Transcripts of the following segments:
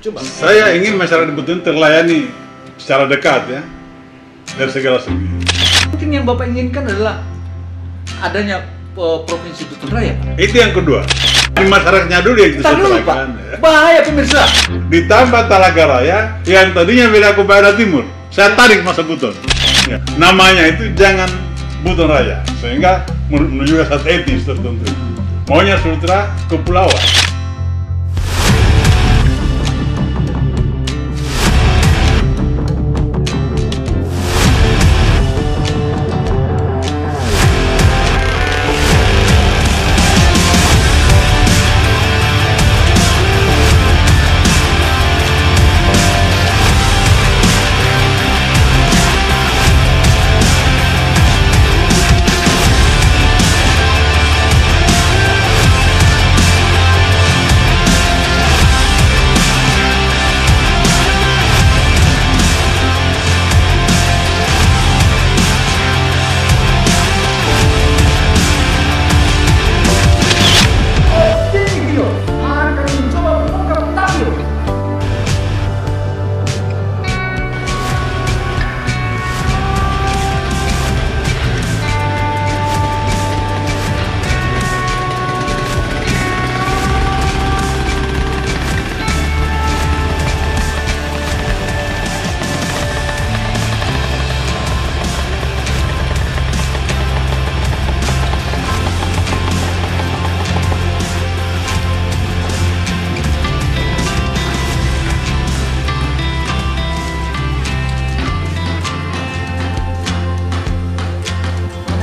Coba. Saya ingin masyarakat Buton terlayani secara dekat ya, dari segala segi. Mungkin yang Bapak inginkan adalah adanya Provinsi Buton Raya. Itu yang kedua. Di masyarakatnya dulu yang kita selesaikan. Ya. Bahaya pemirsa. Ditambah Talaga Raya yang tadinya wilayah Kubai Timur, saya tarik masuk Buton. Ya. Namanya itu jangan Buton Raya, sehingga menunjukkan satu etnis tertentu. Maunya Sutra Kepulauan.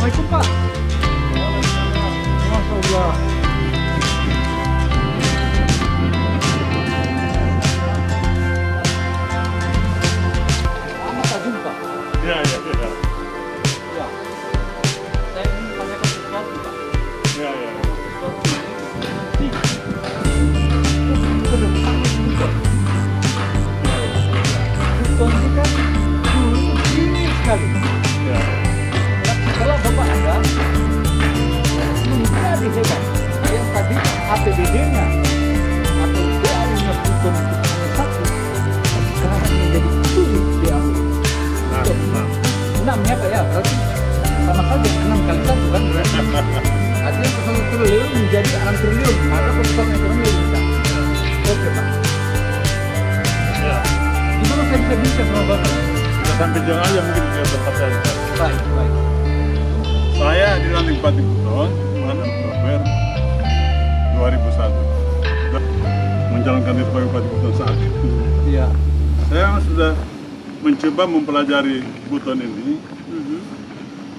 Assalamualaikum Pak. Waalaikumsalam. Lama tak jumpa. Ya. Ya. Saya ingin tanyakan sesuatu Pak. Ya. Buton ini kan dulu kecil sekali. Ya. Setelah Bapak ada menjadi hebat. Yang tadi APBD-nya atau DAU-nya Buton itu hanya satu, sekarang menjadi 7 DAU. Enamnya Pak ya, berarti sama saja 6 kali 1 kan? Artinya 1 triliun menjadi 6 triliun. Ada persoalan ekonomi yang bisa. Oke Pak. Ya. Gimana saya bisa bincang sama Bapak? Kita sampai jalan aja mungkin ke tempat saya. Baik. Saya dilantik Bupati Buton bulan Oktober 2001. Menjalankan diri sebagai Bupati Buton saat itu. Iya. Saya sudah mencoba mempelajari Buton ini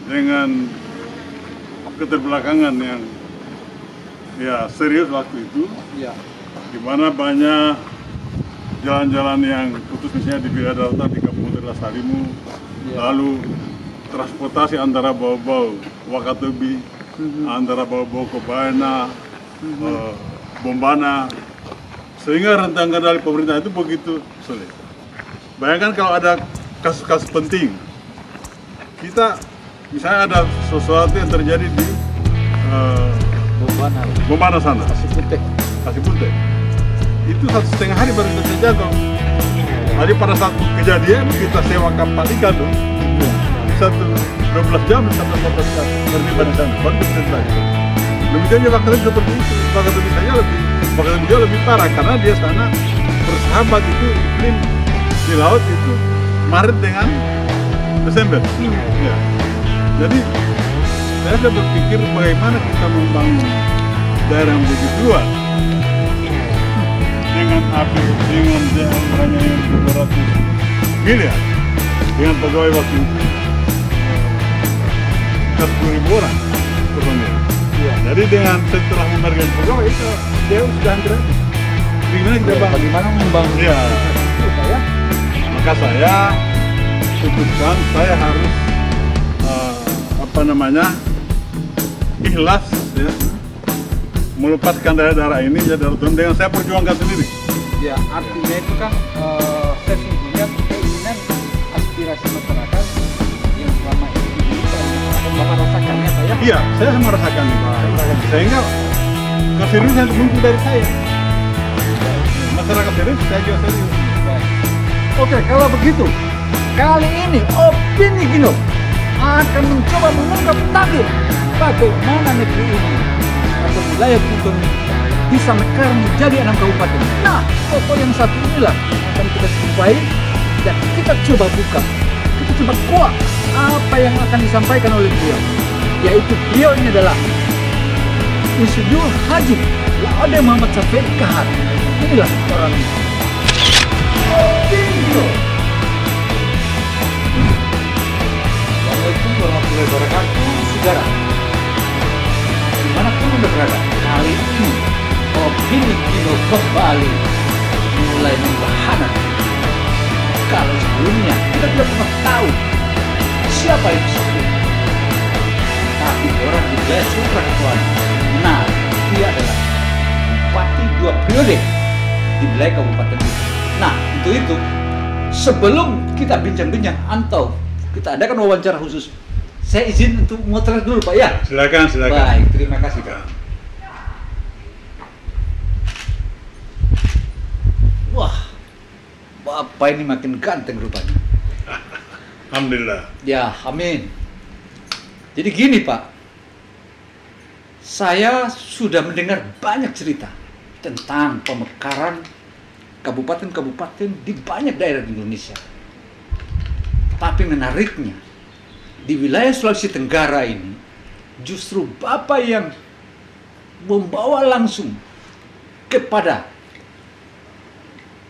dengan keterbelakangan yang ya serius waktu itu, Iya. di mana banyak jalan-jalan yang putus misalnya di Bira Daratan di Kampung Telah Salimu, lalu transportasi antara Bau-Bau Wakatobi, antara Bau-Bau Kobaena, Bombana, sehingga rentang kendali pemerintah itu begitu sulit. Bayangkan kalau ada kasus-kasus penting, kita misalnya ada sesuatu yang terjadi di Bombana sana, Kasih Putih, itu 1,5 hari baru kita jangkau. Jadi pada saat kejadian kita sewa kapal ikan tuh, 12 jam sampai 14 jam bertiba di sana, baru bisa lagi. Demikian juga Wakatobi seperti itu, Wakatobi saja lebih parah karena dia sana bersahabat itu iklim di laut itu Maret dengan Desember. Ya. Jadi saya sudah berpikir bagaimana kita membangun daerah yang begitu luas dengan daerahnya yang 200 miliar dengan pegawai waktu itu 10.000 orang personil. Ya. Jadi dengan setelah memperbaiki pegawai itu dia sudah hampir habis. Bagaimana kita bangun? Bagaimana membangun? Ya. Ya. Maka saya putuskan saya harus ikhlas ya, melepaskan daerah-daerah ini jadi dengan saya perjuangkan sendiri. Ya, artinya itu kan sesungguhnya keinginan aspirasi masyarakat yang selama ini Bapak rasakannya Pak ya? Iya, saya merasakan itu. Sehingga keseriusan muncul dari saya. masyarakat serius, saya juga serius. Baik. Oke, kalau begitu, kali ini Opini Gino akan mencoba mengungkap tabir bagaimana negeri ini atau wilayah Buton bisa mekar menjadi 6 kabupaten. Nah, pokok yang satu inilah akan kita jumpai dan kita coba buka. Kita coba kuak apa yang akan disampaikan oleh beliau, yaitu beliau ini adalah Insinyur Haji Laode Muhammad Saferi Kahar. Inilah orangnya. Bingo. Assalamualaikum warahmatullahi wabarakatuh, saudara. Dimanapun Anda berada, kali ini Opini Gino kembali mulai membahana. Kalau sebelumnya kita tidak pernah tahu siapa yang disebut, tapi orang di wilayah Sumatera Selatan. Nah, dia adalah bupati 2 periode di wilayah Kabupaten itu. Nah, untuk itu, sebelum kita bincang-bincang atau kita adakan wawancara khusus, saya izin untuk motret dulu, Pak, ya? Silakan. Baik, terima kasih, Pak. Wah, Bapak ini makin ganteng rupanya. Alhamdulillah. Ya, amin. Jadi gini, Pak. Saya sudah mendengar banyak cerita tentang pemekaran kabupaten-kabupaten di banyak daerah di Indonesia. Tapi menariknya, di wilayah Sulawesi Tenggara ini, justru Bapak yang membawa langsung kepada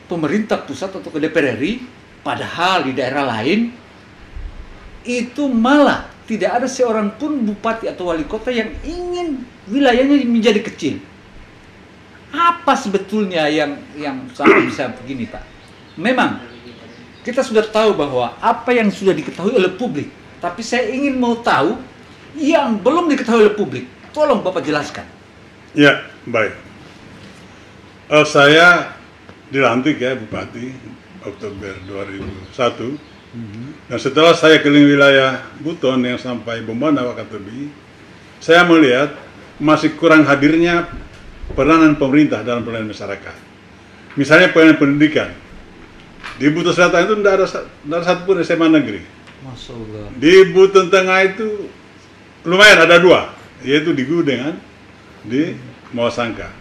pemerintah pusat atau ke DPR RI, padahal di daerah lain, itu malah tidak ada seorang pun bupati atau wali kota yang ingin wilayahnya menjadi kecil. Apa sebetulnya yang sampai bisa begini, Pak? Memang kita sudah tahu bahwa apa yang sudah diketahui oleh publik, tapi saya ingin mau tahu yang belum diketahui oleh publik. Tolong Bapak jelaskan. Ya, baik. Saya dilantik ya Bupati Oktober 2001. Dan setelah saya keliling wilayah Buton yang sampai Bombana Wakatobi, saya melihat masih kurang hadirnya peranan pemerintah dalam pelayanan masyarakat. Misalnya pelayanan pendidikan. Di Buton Selatan itu tidak ada satupun SMA negeri. Masya Allah. Di Buton Tengah itu lumayan ada 2, yaitu di Gudengan, di Mawasangka.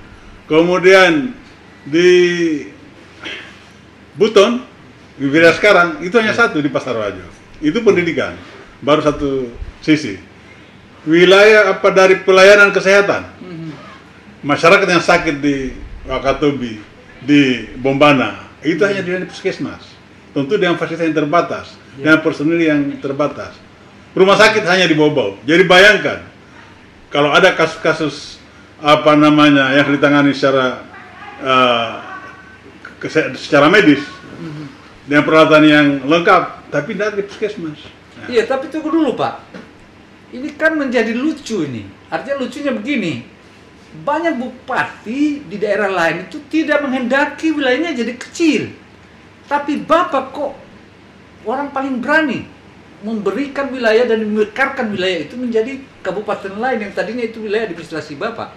Kemudian di Buton, di wilayah sekarang itu hanya 1 di Pasar Wajo. Itu pendidikan, baru 1 sisi. Wilayah dari pelayanan kesehatan, masyarakat yang sakit di Wakatobi, di Bombana, itu hanya di puskesmas. Tentu dengan fasilitas yang terbatas, dengan personil yang terbatas. Rumah sakit hanya di Bobau. Jadi bayangkan, kalau ada kasus-kasus yang ditangani secara medis, dengan peralatan yang lengkap, tapi tidak di puskesmas. Nah. Iya, tapi tunggu dulu, Pak. Ini kan menjadi lucu ini. Artinya lucunya begini, banyak bupati di daerah lain itu tidak menghendaki wilayahnya jadi kecil. Tapi Bapak kok orang paling berani memberikan wilayah dan memekarkan wilayah itu menjadi kabupaten lain yang tadinya itu wilayah administrasi Bapak.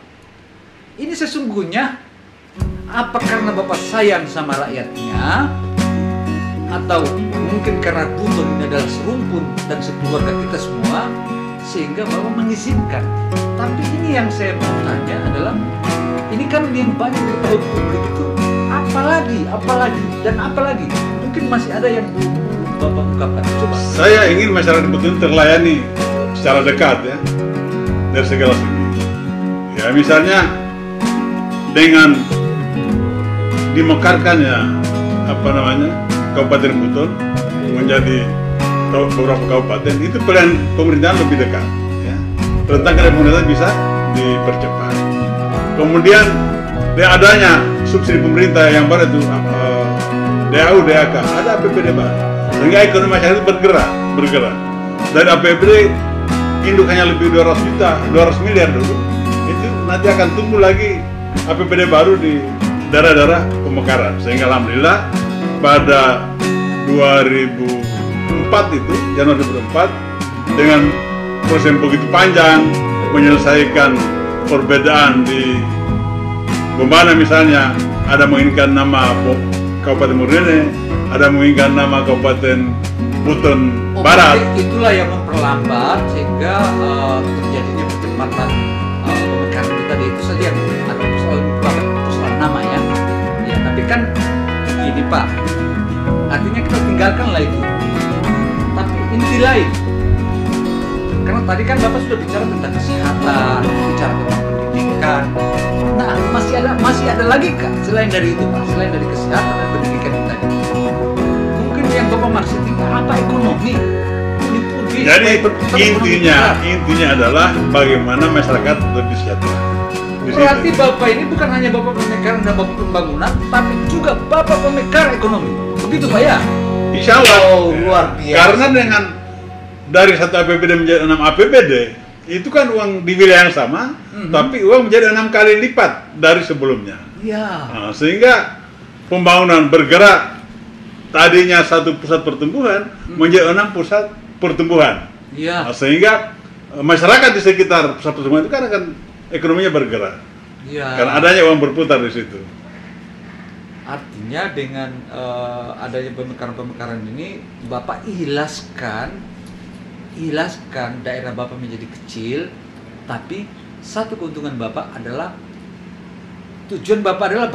Ini sesungguhnya apa karena Bapak sayang sama rakyatnya, atau mungkin karena Buton ini adalah serumpun dan sekeluarga kita semua, sehingga Bapak mengizinkan. Tapi ini yang saya mau tanya adalah, ini kan yang banyak diketahui publik itu, apalagi, mungkin masih ada yang belum Bapak ungkapkan. Coba. Saya ingin masyarakat Buton terlayani secara dekat ya, dari segala segi. Ya misalnya dengan dimekarkannya Kabupaten Buton menjadi beberapa kabupaten, itu pelayanan pemerintahan lebih dekat ya. Rentang kerja pemerintahan bisa dipercepat. Kemudian adanya subsidi pemerintah yang baru itu DAU, DAK, ada APBD baru, sehingga ekonomi masyarakat itu bergerak. Dari APBD induk hanya lebih 200 miliar dulu, itu nanti akan tumbuh lagi APBD baru di daerah-daerah pemekaran, sehingga alhamdulillah pada 2004 itu, Januari 2004, dengan proses yang begitu panjang menyelesaikan perbedaan di Bombana misalnya, ada menginginkan nama Kabupaten Murdene, ada menginginkan nama Kabupaten Buton Barat. Itulah yang memperlambat sehingga terjadinya percepatan pemekaran itu tadi. Itu saja yang ada persoalan nama ya. Ya, tapi kan gini Pak, artinya kita tinggalkanlah itu. Tapi inti lain, karena tadi kan Bapak sudah bicara tentang kesehatan, bicara tentang pendidikan. Nah, masih ada lagi Kak selain dari itu Pak, selain dari kesehatan dan pendidikan itu tadi. Mungkin yang Bapak maksud itu apa, ekonomi? Jadi intinya adalah bagaimana masyarakat lebih sejahtera. Berarti Bapak ini bukan hanya Bapak pemekaran dan Bapak pembangunan, tapi juga Bapak pemekar ekonomi. Begitu Pak ya? Insya Allah. Oh, luar biasa. Karena dengan dari 1 APBD menjadi 6 APBD, itu kan uang di wilayah yang sama, tapi uang menjadi 6 kali lipat dari sebelumnya. Iya. Nah, sehingga pembangunan bergerak tadinya 1 pusat pertumbuhan menjadi 6 pusat pertumbuhan. Iya. Nah, sehingga masyarakat di sekitar pusat pertumbuhan itu kan akan ekonominya bergerak. Iya. Karena adanya uang berputar di situ. Artinya dengan adanya pemekaran-pemekaran ini, Bapak ilaskan daerah Bapak menjadi kecil, tapi satu keuntungan Bapak adalah tujuan Bapak adalah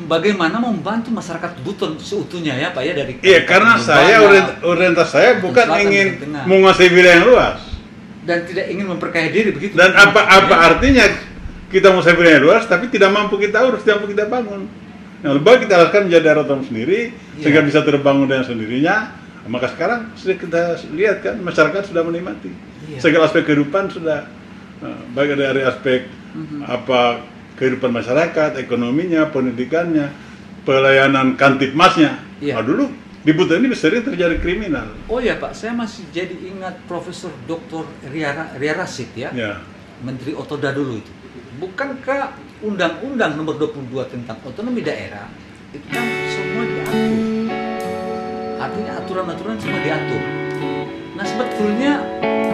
bagaimana membantu masyarakat Buton seutuhnya ya Pak ya, dari Iya, karena saya orientasi saya bukan ingin menguasai wilayah yang luas dan tidak ingin memperkaya diri begitu. Dan apa artinya kita menguasai wilayah yang luas tapi tidak mampu kita urus, tidak mampu kita bangun. Yang lebih baik kita lakukan menjadi daerah otonom sendiri sehingga bisa terbangun dengan sendirinya. Maka sekarang sudah kita lihat kan masyarakat sudah menikmati segala aspek kehidupan sudah baik dari aspek apa kehidupan masyarakat, ekonominya, pendidikannya, pelayanan Kantipmasnya. Nah, dulu di Buton ini sering terjadi kriminal. Oh ya Pak, saya masih jadi ingat Profesor Dr. Ria Rasid ya, Menteri Otoda dulu itu. Bukankah Undang-Undang Nomor 22 tentang Otonomi Daerah itu kan semua diatur? Artinya aturan-aturan semua diatur. Nah sebetulnya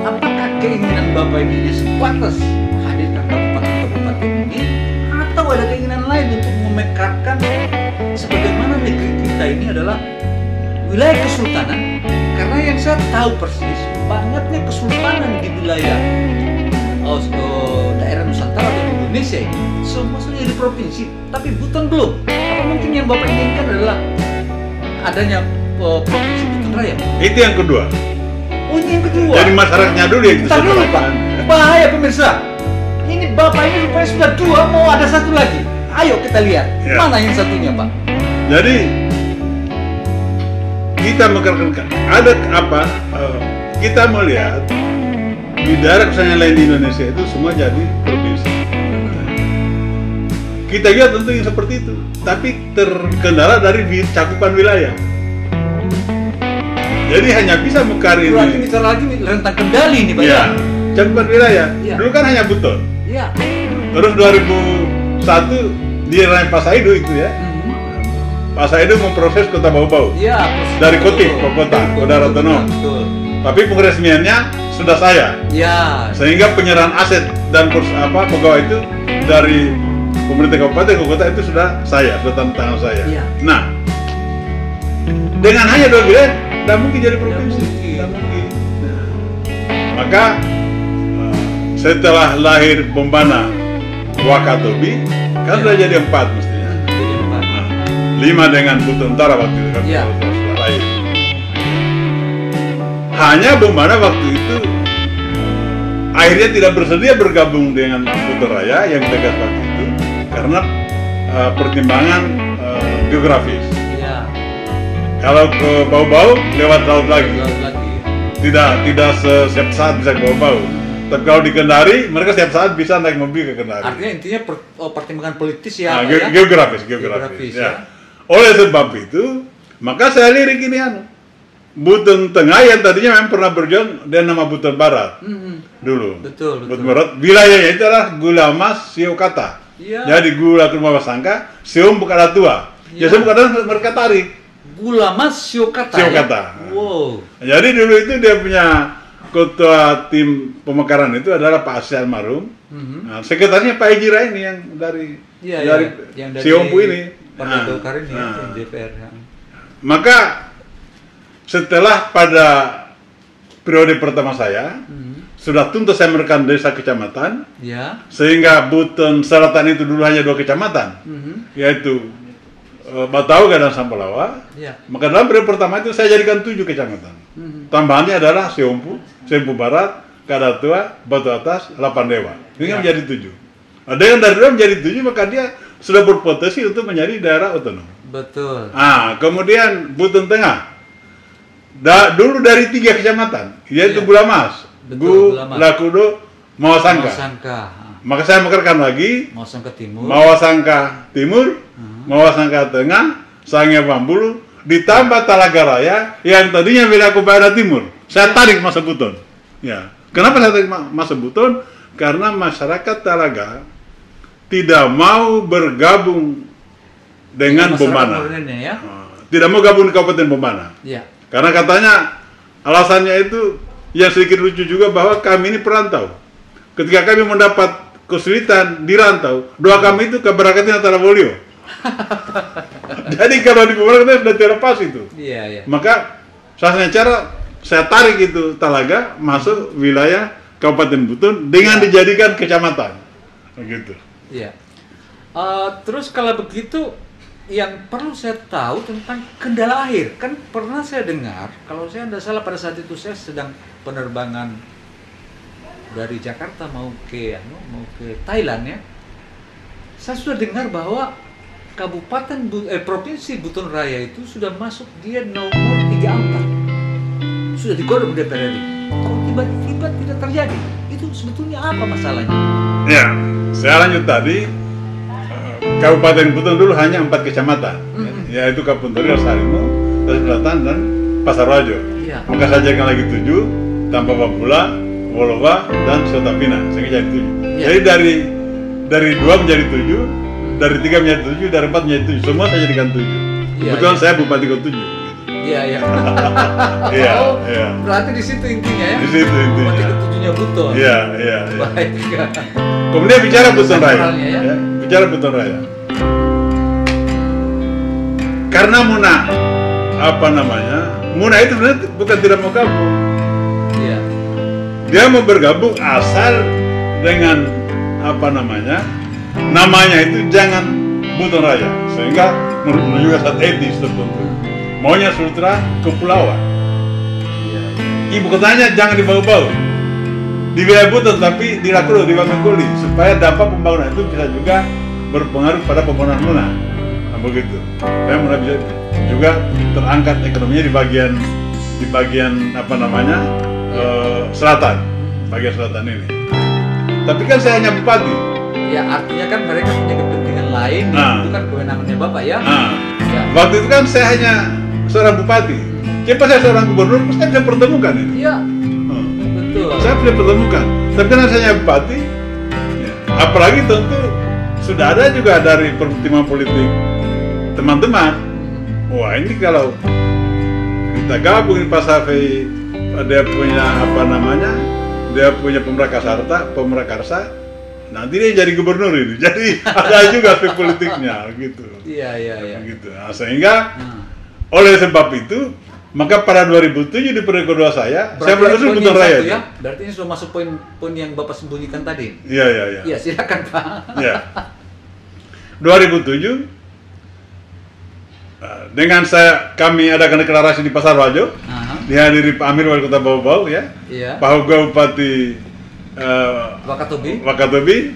apakah keinginan Bapak ini sebatas hadirkan kabupaten-kabupaten ini, atau ada keinginan lain untuk memekarkan sebagaimana negeri kita ini adalah wilayah kesultanan? Karena yang saya tahu persis banyaknya kesultanan di wilayah daerah Nusantara dan Indonesia ini semua sudah jadi provinsi, tapi Buton belum. Apa mungkin yang Bapak inginkan adalah adanya provinsi Buton Raya? Itu yang kedua. Oh, ini yang kedua. Jadi masyarakatnya dulu yang Bentar dulu Pak, bahaya pemirsa. Ini Bapak ini rupanya sudah 2, mau ada 1 lagi. Ayo kita lihat, mana yang satunya Pak? Jadi kita mengatakan ada apa? Kita melihat di daerah misalnya lain di Indonesia itu semua jadi provinsi. Kita lihat tentu yang seperti itu, tapi terkendala dari cakupan wilayah. Jadi hanya bisa mekar ini. Berarti bicara lagi rentang kendali ini Pak ya? Cakupan wilayah. Dulu kan hanya Buton. Iya. Terus 2001 di Raya Pasaidu itu ya. Pasaidu memproses kota Bau-Bau. Iya. Dari Kotif ke kota, daerah otonom. Tapi peresmiannya sudah saya. Iya. Sehingga penyerahan aset dan pegawai itu dari pemerintah kabupaten ke kota itu sudah tangan saya. Iya. Nah, dengan hanya 2 wilayah tidak mungkin jadi provinsi. Tidak mungkin. Nah, maka setelah lahir Bombana Wakatobi kan sudah jadi 4 mestinya. Jadi 4. Nah, 5 dengan Buton Utara waktu itu kan sudah lahir. Hanya Bombana waktu itu akhirnya tidak bersedia bergabung dengan Buton Raya yang tegas waktu itu karena pertimbangan geografis. Iya. Kalau ke Bau-Bau lewat laut lagi. Tidak setiap saat bisa ke Bau-Bau. Tapi kalau di Kendari mereka setiap saat bisa naik mobil ke Kendari. Artinya intinya pertimbangan politis ya. Geografis. Ya. Oleh sebab itu, maka saya lirik ini Buton Tengah yang tadinya memang pernah berjuang dengan nama Buton Barat dulu. Betul. Buton Barat, wilayahnya itu adalah Gula Mas Siokata. Iya. Jadi Gula Kurma Sangka, Siom Bukada Tua. Ya. Jadi Bukada mereka tarik. Gula Mas Siokata. Ya? Wow. Jadi dulu itu dia punya ketua tim pemekaran itu adalah Pak Asy almarhum. Nah, sekretarisnya Pak Ejira ini yang dari yang dari Siompu ini. Partai Golkar ini di DPR. Maka setelah pada periode pertama saya sudah tuntas saya merekam desa kecamatan, Ya. sehingga Buton Selatan itu dulu hanya 2 kecamatan, yaitu Batauga dan Sampalawa. Ya. Maka dalam periode pertama itu saya jadikan 7 kecamatan. Tambahannya adalah Seompu Barat, Kadatua, Batu Atas, Lapandewa. Ini menjadi 7. Dengan dari dua menjadi 7, maka dia sudah berpotensi untuk menjadi daerah otonom. Betul. Kemudian Buton Tengah. Dulu dari 3 kecamatan, yaitu Iya. Bulamas, Betul, Bulamas. Lakudo, Mawasangka. Mawasangka. Maka saya mekerkan lagi Mawasangka Timur. Mawasangka Timur, Mawasangka Tengah, Sange Bambulu, ditambah Talaga Raya yang tadinya wilayah Kubaira Timur. Saya tarik masa Buton. Ya. Kenapa saya tarik masa Buton? Karena masyarakat Talaga tidak mau bergabung dengan Bombana. Ya. Tidak mau gabung di Kabupaten Bombana. Ya. Karena katanya alasannya itu yang sedikit lucu juga, bahwa kami ini perantau. Ketika kami mendapat kesulitan di rantau, doa kami itu keberangkatan antara Bolio. Jadi kalau di Bombana kita sudah terlepas itu. Iya, iya. Maka satunya cara saya tarik itu Talaga masuk wilayah Kabupaten Buton dengan dijadikan kecamatan. Begitu. Iya. Terus kalau begitu, yang perlu saya tahu tentang kendala air. Kan pernah saya dengar, kalau saya tidak salah pada saat itu saya sedang penerbangan dari Jakarta mau ke Thailand ya. Saya sudah dengar bahwa Provinsi Buton Raya itu sudah masuk dia nomor 34. Sudah digodok DPR RI. Kok tiba-tiba tidak terjadi? Itu sebetulnya apa masalahnya? Ya, saya lanjut tadi. Kabupaten Buton dulu hanya 4 kecamatan, yaitu Kapunturi, Sarimo, Selatan, dan Pasar Rajo. Iya. Maka saya jadikan lagi 7, tambah Babula, Wolowa, dan Sotapina, sehingga jadi 7. Iya. Jadi dari 2 menjadi 7, dari 3 menjadi 7, dari 4 menjadi 7, semua saya jadikan 7. Iya, Kebetulan iya. saya Bupati ke-7. Iya, iya. Iya, Oh, iya. berarti di situ intinya ya? Di situ intinya. Bupati ketujuhnya Buton. Iya, iya, iya. Baik. Kemudian bicara Buton Raya, Sentralnya ya? ya, bicara Buton Raya. Karena Muna itu sebenarnya bukan tidak mau gabung. Iya. Dia mau bergabung asal dengan namanya itu jangan Buton Raya, sehingga menurut juga satu etis tertentu. Maunya Sultra Kepulauan. Iya. Ibu kotanya jangan dibawa-bawa di wilayah Buton, tapi di Lakudo, di Bangkuli, supaya dampak pembangunan itu bisa juga berpengaruh pada pembangunan Muna. Nah, begitu. Saya Muna bisa juga terangkat ekonominya di bagian selatan, bagian selatan ini. Tapi kan saya hanya bupati. Ya, artinya kan mereka punya kepentingan lain, itu kan kewenangannya Bapak ya. Ya. Waktu itu kan saya hanya seorang bupati. Siapa saya seorang gubernur, saya bisa pertemukan ini. Iya. Betul. Saya bisa pertemukan. Tapi karena saya hanya bupati, ya, apalagi tentu sudah ada juga dari pertimbangan politik teman-teman. Wah, ini kalau kita gabungin Pak Safi, dia punya dia punya pemrakarsa, nanti dia jadi gubernur ini. Jadi ada juga aspek politiknya gitu. Iya. Gitu. Nah, sehingga oleh sebab itu, maka pada 2007 di periode kedua saya berusung Buton Raya. Ya? Berarti ini sudah masuk poin yang Bapak sembunyikan tadi. Iya. Iya, silakan Pak. Ya. 2007 dengan kami adakan deklarasi di Pasar Rajo, dihadiri Pak Amir Wali Kota Bau-Bau ya, Pak Hugo Bupati Wakatobi,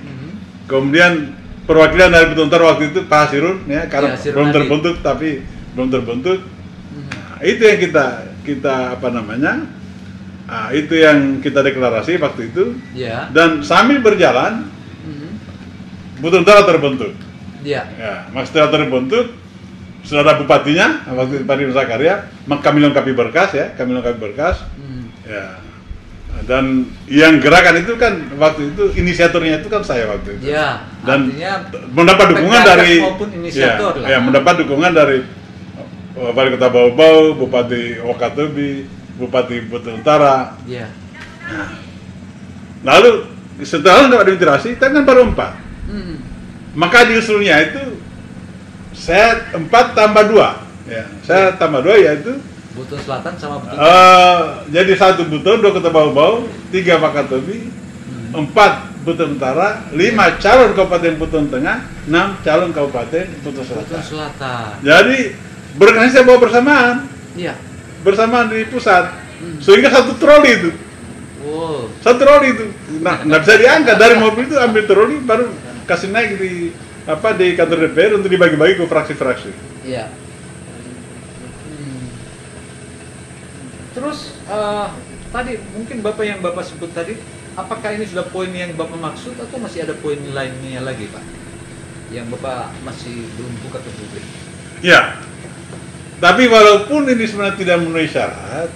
kemudian perwakilan dari Buton Utara waktu itu Pak Hasirun ya, karena belum terbentuk. Nah, itu yang itu yang kita deklarasi waktu itu. Dan sambil berjalan Buton Utara terbentuk. Ya, setelah terbentuk sudah ada bupatinya waktu itu Pak Ridwan Sakarya, maka kami lengkapi berkas. Ya. Dan yang gerakan itu kan waktu itu inisiatornya itu kan saya waktu itu. Ya. Dan mendapat dukungan dari mendapat dukungan dari Wali Kota Bau-Bau, Bupati Wakatobi, Bupati Buton Utara. Ya. Nah, lalu setelah ada administrasi, kita kan baru 4. Maka diusulnya itu Saya 4 tambah 2. Ya, saya tambah 2 yaitu Buton Selatan sama Buton jadi 1 Buton, 2 Kota Bau-Bau, 3 Wakatobi, 4 Buton Utara, 5 calon Kabupaten Buton Tengah, 6 calon Kabupaten Buton Selatan. Buton Selatan. Jadi berkasnya saya bawa bersamaan. Iya. Bersamaan di pusat. Sehingga 1 troli itu. Wow. 1 troli itu. Nah, nggak bisa diangkat dari mobil itu, ambil troli baru kasih naik di kantor DPR untuk dibagi-bagi ke fraksi-fraksi. Iya. Terus tadi mungkin Bapak yang Bapak sebut tadi, apakah ini sudah poin yang Bapak maksud atau masih ada poin lainnya lagi, Pak? Yang Bapak masih belum buka ke publik? Ya. Tapi walaupun ini sebenarnya tidak memenuhi syarat,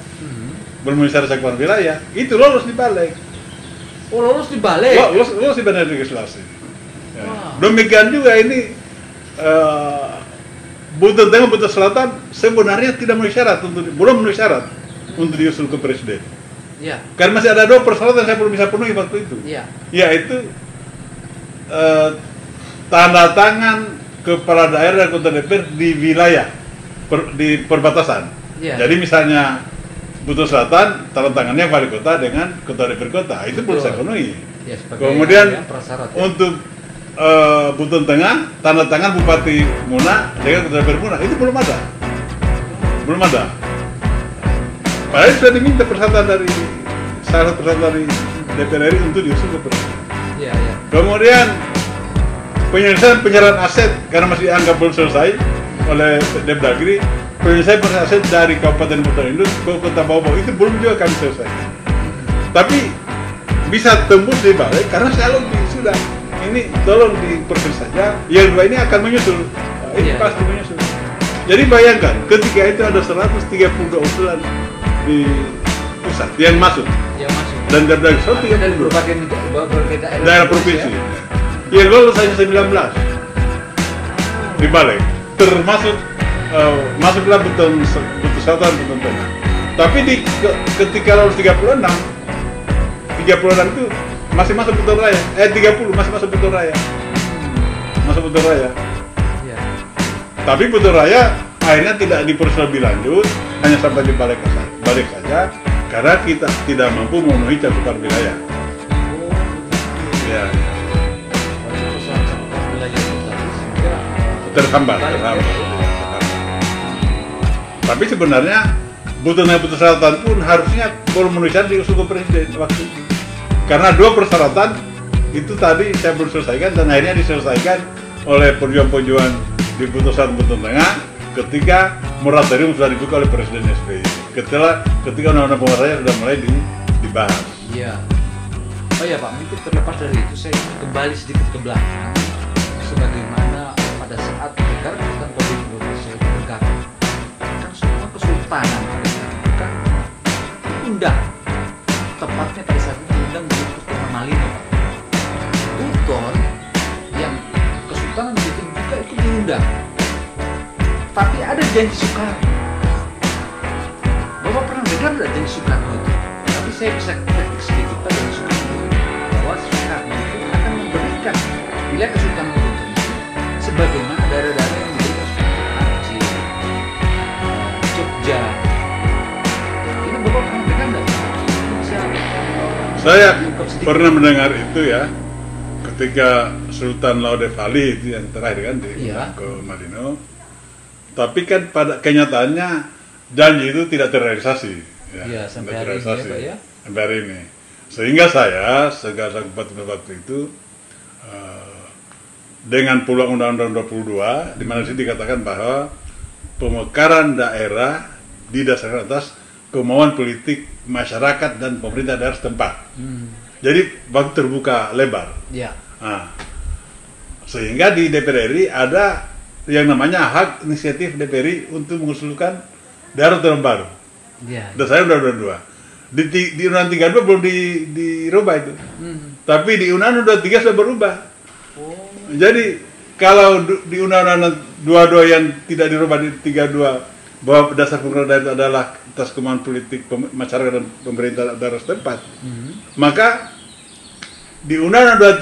belum memenuhi syarat cakupan wilayah, itu lolos di balik. Oh, lolos di balik? Lolos di badan legislasi. Ya. Wow. Demikian juga ini Buton Tengah, Buton Selatan sebenarnya tidak memenuhi syarat, belum memenuhi syarat untuk diusul ke presiden. Iya. Karena masih ada 2 persyaratan saya belum bisa penuhi waktu itu. Iya. Yaitu tanda tangan kepala daerah dan kota DPR di wilayah di perbatasan. Iya. Jadi misalnya Buton Selatan tanda tangannya wali kota dengan kota DPR kota, itu belum saya penuhi. Ya, kemudian prasyarat, ya. untuk Buton Tengah tanda tangan Bupati Muna dengan kota DPR Muna, itu belum ada. Belum ada. Padahal sudah diminta persyaratan dari salah satu persyaratan dari DPR RI untuk diusul ke presiden. Iya, iya. Kemudian penyerahan aset karena masih dianggap belum selesai oleh Depdagri, penyelesaian aset dari Kabupaten Buton Induk ke Kota Bau-Bau itu belum juga kami selesaikan. Tapi bisa tembus di balik karena saya lobby sudah. Ini tolong diproses saja. Yang 2 ini akan menyusul. Ini pasti menyusul. Jadi bayangkan ketika itu ada 132 usulan di pusat yang masuk. Dan dari berbagai daerah provinsi. Yang lolos hanya 19 di balik, termasuk masuklah Buton Selatan, Buton Tengah. Tapi ketika lolos 36 itu masih masuk Buton Raya. 30 masih masuk Buton Raya. Masuk Buton Raya. Ya. Tapi Buton Raya akhirnya tidak diproses lebih lanjut, hanya sampai di balik saja, karena kita tidak mampu memenuhi cakupan wilayah. Ya. Terhambat. Tapi sebenarnya Buton Selatan pun harusnya belum memenuhi syarat diusul ke presiden waktu itu. Karena 2 persyaratan itu tadi saya belum selesaikan dan akhirnya diselesaikan oleh perjuangan di Buton Selatan, Buton Tengah ketika moratorium sudah dibuka oleh Presiden SBY. Ketika undang-undang penguasanya sudah mulai dibahas. Iya. Oh ya Pak, mungkin terlepas dari itu saya kembali sedikit ke belakang. Sebagaimana pada saat negara Kesatuan Republik Indonesia bergabung, kan semua kesultanan pada saat itu kan diundang. Tepatnya pada saat itu diundang menjadi Kesultanan Malino. Buton yang kesultanan itu juga itu diundang. Tapi ada janji Soekarno. Bapak pernah dengar nggak janji Soekarno itu? Tapi saya bisa ketik sedikit pada janji Soekarno bahwa Soekarno itu akan memberikan wilayah Kesultanan Buton sebagaimana daerah-daerah yang menjadi Kesultanan Aceh, Jogja. Ini Bapak pernah dengar nggak? Bisa, saya pernah mendengar itu ya, ketika Sultan Laodefali itu yang terakhir kan di ke Malino. Tapi kan pada kenyataannya janji itu tidak terrealisasi. Ya, sampai hari ini ya, Pak, ya? Sampai hari ini. Sehingga saya sebagai bupati waktu itu dengan peluang Undang-Undang 22 di mana sih dikatakan bahwa pemekaran daerah didasarkan atas kemauan politik masyarakat dan pemerintah daerah setempat. Jadi waktu terbuka lebar. Ya. Nah, sehingga di DPR RI ada yang namanya hak inisiatif DPR untuk mengusulkan daerah otonom baru. Ya. Dan saya udah 22. Di Undang-Undang 32 belum dirubah itu. Tapi di Undang-Undang 23 sudah berubah. Oh. Jadi kalau di Undang-Undang 22 yang tidak dirubah di 32 bahwa dasar pemerintahan daerah itu adalah atas kemauan politik masyarakat dan pemerintah daerah setempat, maka di Undang-Undang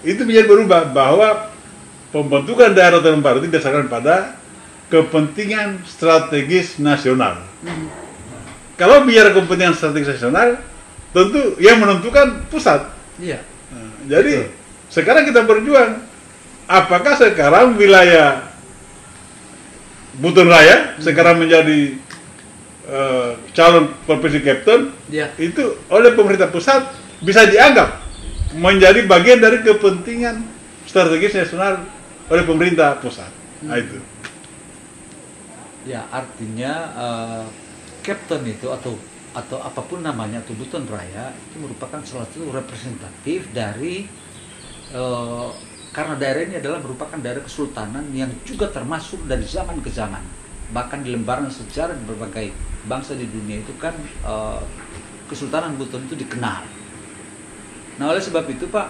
23 itu menjadi berubah bahwa pembentukan daerah otonom baru itu didasarkan pada kepentingan strategis nasional. Kalau bicara kepentingan strategis nasional, tentu yang menentukan pusat. Iya. Nah, jadi sekarang kita berjuang, apakah sekarang wilayah Buton Raya sekarang menjadi calon provinsi Captain itu oleh pemerintah pusat bisa dianggap menjadi bagian dari kepentingan strategis nasional oleh pemerintah pusat. Nah, itu. Ya, artinya Captain itu atau apapun namanya atau Buton Raya itu merupakan salah satu representatif dari karena daerah ini adalah merupakan daerah kesultanan yang juga termasuk dari zaman ke zaman. Bahkan di lembaran sejarah di berbagai bangsa di dunia itu kan Kesultanan Buton itu dikenal. Nah, oleh sebab itu Pak,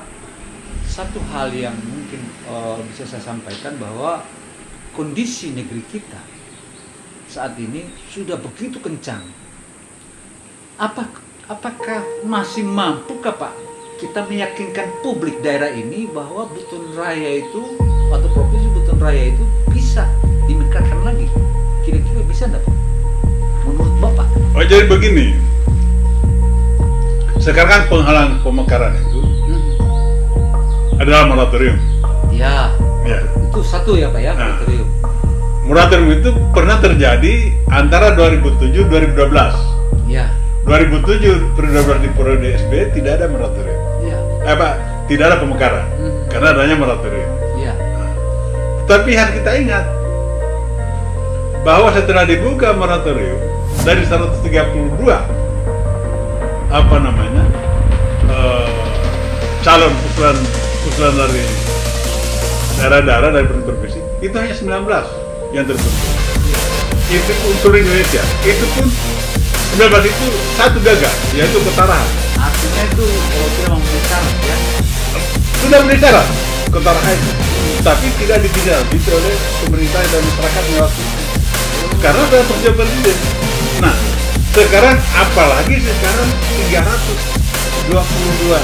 satu hal yang mungkin bisa saya sampaikan bahwa kondisi negeri kita saat ini sudah begitu kencang. Apakah masih mampukah Pak kita meyakinkan publik daerah ini bahwa Buton Raya itu atau provinsi Buton Raya itu bisa dimeningkatkan lagi? Kira-kira bisa enggak Pak? Menurut Bapak? Oh, jadi begini. Sekarang kan penghalang pemekaran itu adalah moratorium. Ya. Itu satu ya Pak ya, moratorium. Moratorium itu pernah terjadi antara 2007-2012. Ya. 2007 di periode SBY tidak ada moratorium. Ya. Tidak ada pemekaran karena adanya moratorium. Ya. Tapi harus kita ingat bahwa setelah dibuka moratorium dari 132 calon usulan dari daerah-daerah dari provinsi itu hanya 19 yang terbentuk. Itu pun seluruh Indonesia. Itu pun 19 itu satu gagal, yaitu Ketarahan. Artinya itu kalau tidak memenuhi syarat ya? Sudah memenuhi syarat Ketarahan itu, tapi tidak ditindaklanjuti oleh pemerintah dan masyarakat mengawasi. Karena sudah terjadi presiden. Nah, sekarang apalagi sekarang 322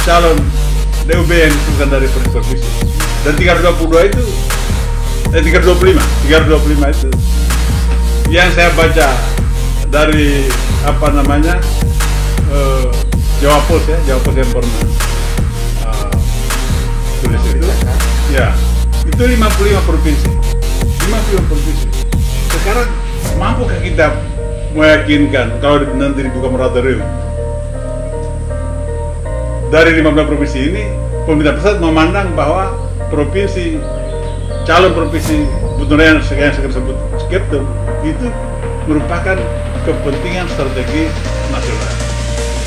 calon DUB yang disebutkan dari provinsi dan 325 itu yang saya baca dari Jawa Post yang pernah tulis itu ya, itu 55 provinsi. Sekarang mampukah kita meyakinkan kalau nanti dibuka moratorium dari 15 provinsi ini, pemerintah pusat memandang bahwa calon provinsi Buton Raya yang saya sebut Captain itu merupakan kepentingan strategi nasional.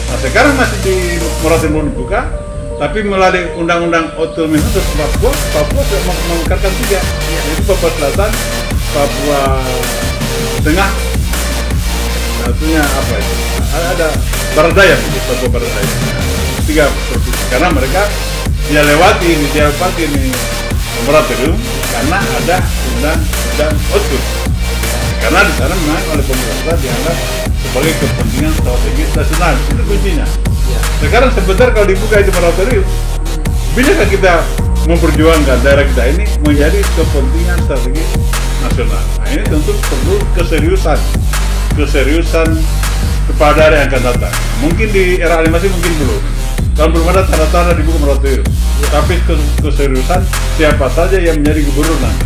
Nah, sekarang masih di moratorium belum dibuka, tapi melalui undang-undang otonomi khusus Papua sudah mengekarkan 3, yaitu Papua Selatan, Papua Tengah, satunya apa itu? Ada Barat Daya, Papua Barat Daya. 3 provinsi, karena mereka lewati ini moratorium karena ada undang-undang otsus. Karena di sana memang oleh pemerintah dianggap sebagai kepentingan strategis nasional, itu kuncinya. Sekarang sebentar kalau dibuka itu moratorium, bisakah kita memperjuangkan daerah kita ini menjadi kepentingan strategis nasional? Nah, ini tentu perlu keseriusan kepada daerah yang akan datang. Mungkin di era animasi mungkin belum. Kalau belum ada tanda-tanda dibuka moratorium, tapi keseriusan siapa saja yang menjadi gubernur nanti.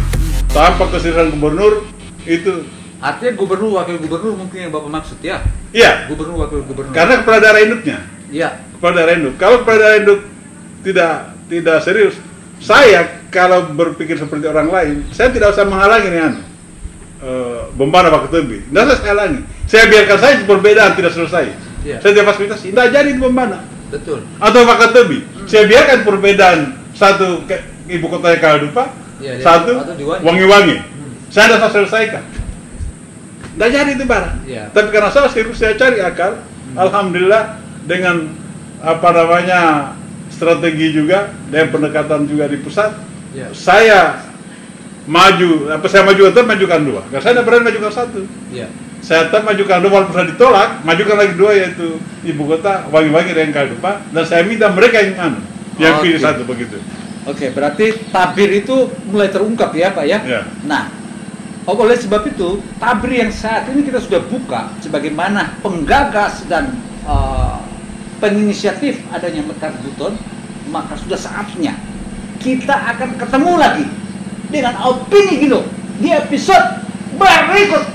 Tanpa keseriusan gubernur itu artinya gubernur, wakil gubernur mungkin yang Bapak maksud ya? Iya. Gubernur, wakil gubernur. Karena kepala daerah induknya. Iya. Kepala daerah induk. Kalau kepala daerah induk tidak serius, saya kalau berpikir seperti orang lain, saya tidak usah menghalangi nih Bombana Wakatobi. Tidak usah saya halangi. Saya biarkan saja perbedaan tidak selesai. Iya. Saya tidak fasilitasi, tidak jadi Bombana. Betul. Atau Wakatobi, saya biarkan perbedaan satu ibu kotanya Kaldupa, satu Wangi-Wangi. Saya tidak selesaikan. Tidak jadi itu barang. Tapi karena saya serius, saya cari akal. Alhamdulillah dengan strategi juga dan pendekatan juga di pusat. Saya majukan 2. Karena saya tidak berani majukan 1. Saya tetap majukan 2 walaupun sudah ditolak, majukan lagi 2 yaitu ibu kota Wangi-Wangi dan Kaldupa, dan saya minta mereka yang pilih 1 begitu. Oke, berarti tabir itu mulai terungkap ya Pak ya? Ya. Nah, oleh sebab itu, tabir yang saat ini kita sudah buka sebagaimana penggagas dan penginisiatif adanya Mekar Buton, maka sudah saatnya kita akan ketemu lagi dengan opini Gino di episode berikut.